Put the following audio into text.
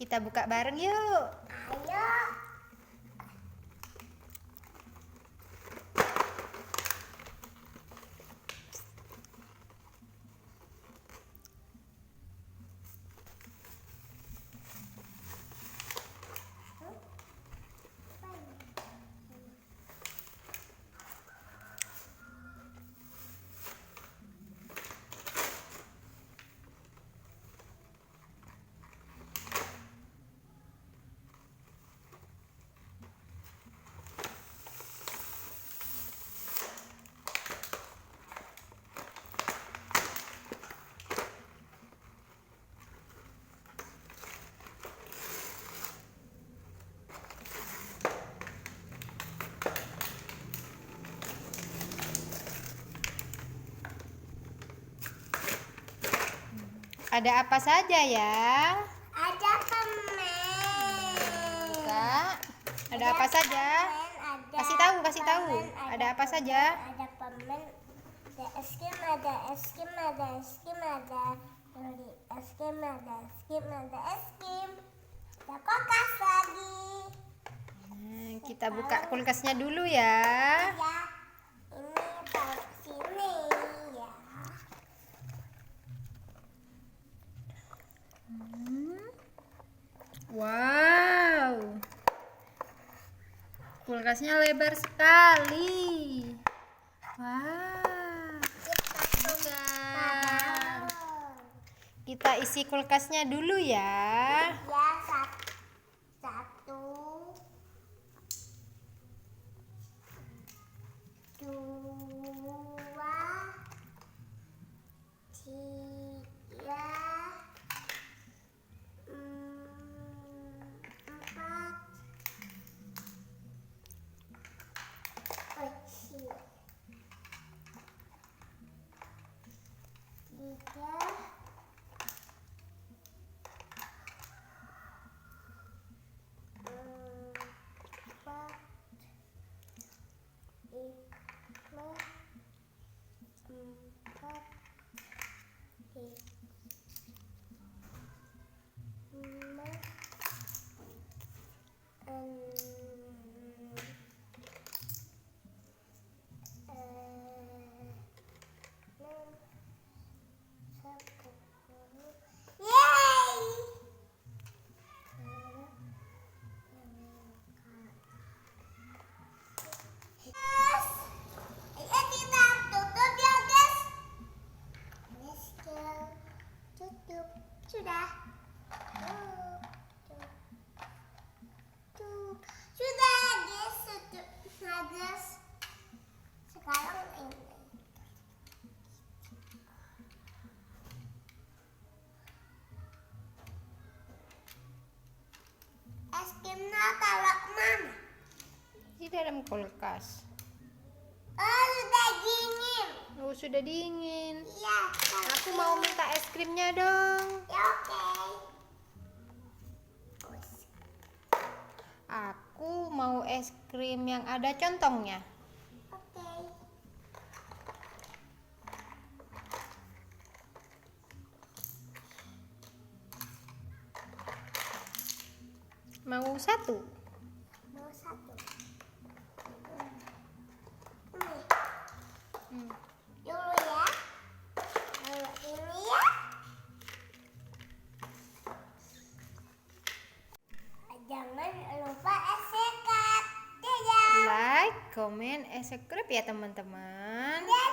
Kita buka bareng yuk. Ayo. Ada apa saja ya? Ada permen. Buka. Ada apa saja? Kasih tahu. Ada apa saja? Ada permen, ada es krim, ada es krim, ada es krim, ada es krim, ada es krim, ada es krim. Ada kulkas lagi. Kita buka kulkasnya dulu ya. Ya, ini taruh sini ya. Wow, kulkasnya lebar sekali. Wah, kita isi kulkasnya dulu ya. Ya, satu, dua, tiga, empat, tiga, empat, lima, empat, lima, sudah. Sudah, guys. Sekarang ini. Es krimnya taruh mana? Di dalam kulkas. Oh, sudah dingin. Oh, sudah dingin. Iya. Aku mau minta es krimnya dong. Ya, oke. Aku mau es krim yang ada contongnya. Oke. Mau satu? Mau satu. Dulu ya. Kalau ini ya. Jangan lupa subscribe. Dadah. Like, comment, subscribe ya teman-teman. Dadah.